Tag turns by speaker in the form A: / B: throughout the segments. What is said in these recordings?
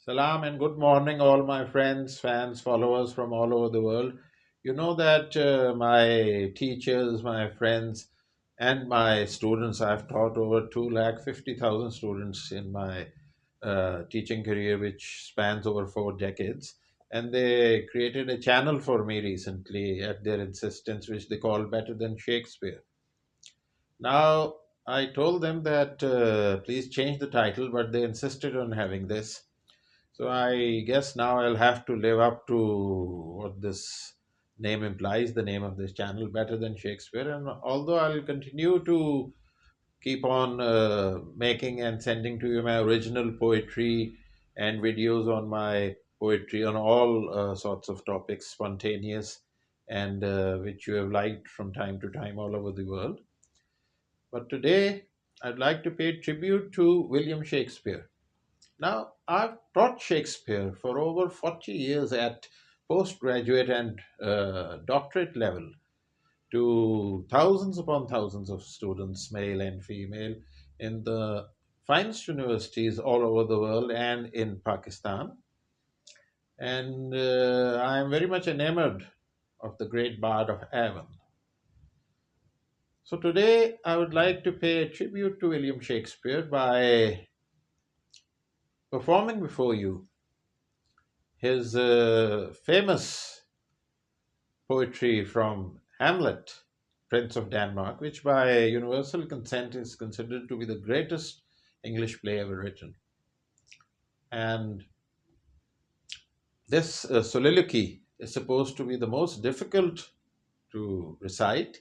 A: Salam and good morning, all my friends, fans, followers from all over the world. You know that my teachers, my friends, and my students, I've taught over 250,000 students in my teaching career, which spans over 4 decades. And they created a channel for me recently at their insistence, which they call Better Than Shakespeare. Now, I told them that please change the title, but they insisted on having this. So I guess now I'll have to live up to what this name implies, the name of this channel, Better Than Shakespeare. And although I'll continue to keep on making and sending to you my original poetry and videos on my poetry on all sorts of topics, spontaneous and which you have liked from time to time all over the world. But today I'd like to pay tribute to William Shakespeare. Now, I've taught Shakespeare for over 40 years at postgraduate and doctorate level to thousands upon thousands of students, male and female, in the finest universities all over the world and in Pakistan. And I am very much enamored of the great bard of Avon. So today I would like to pay a tribute to William Shakespeare by performing before you his famous poetry from Hamlet, Prince of Denmark, which by universal consent is considered to be the greatest English play ever written. And this soliloquy is supposed to be the most difficult to recite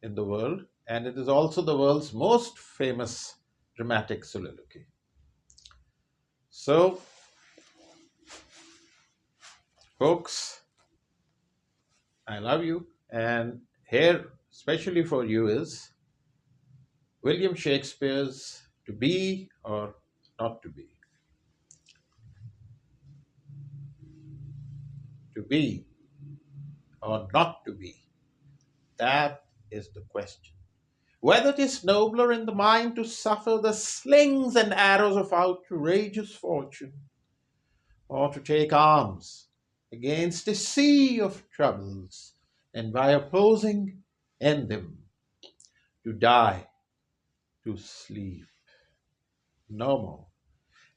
A: in the world, and it is also the world's most famous dramatic soliloquy. So, folks, I love you, and here, especially for you, is William Shakespeare's To Be or Not to Be. To be or not to be, that is the question. Whether it is nobler in the mind to suffer the slings and arrows of outrageous fortune, or to take arms against a sea of troubles, and by opposing end them, to die, to sleep no more.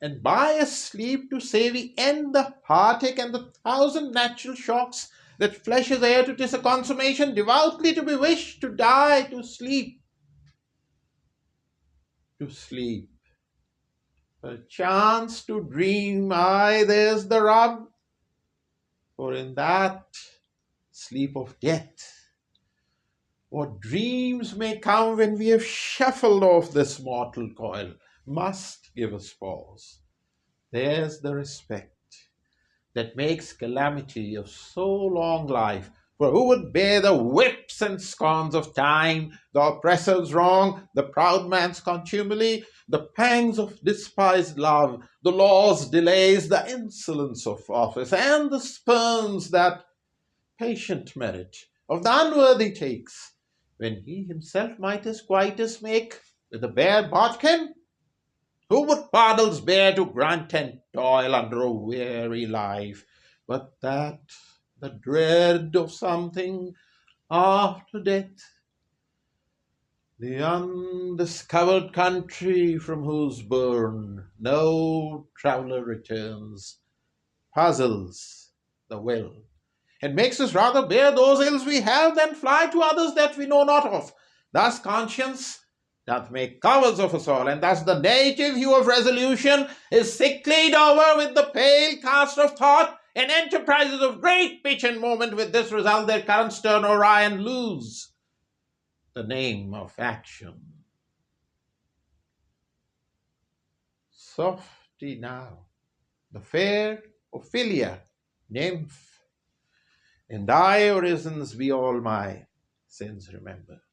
A: And by a sleep to say we end the heartache and the thousand natural shocks that flesh is heir to, 'tis a consummation devoutly to be wished, to die, to sleep. To sleep. Perchance to dream, aye, there's the rub. For in that sleep of death, what dreams may come when we have shuffled off this mortal coil must give us pause. There's the respect that makes calamity of so long life. For who would bear the whips and scorns of time, the oppressor's wrong, the proud man's contumely, the pangs of despised love, the law's delays, the insolence of office, and the spurns that patient merit of the unworthy takes, when he himself might as quietus make with a bare bodkin? Who would pardons bear to grunt and toil under a weary life, but that the dread of something after death, the undiscovered country from whose bourne no traveller returns, puzzles the will, and makes us rather bear those ills we have than fly to others that we know not of. Thus conscience doth make cowards of us all, and thus the native hue of resolution is sicklied over with the pale cast of thought, and enterprises of great pitch and moment with this result their currents turn awry and lose the name of action. Softy now, the fair Ophelia, nymph, in thy orisons be all my sins remembered.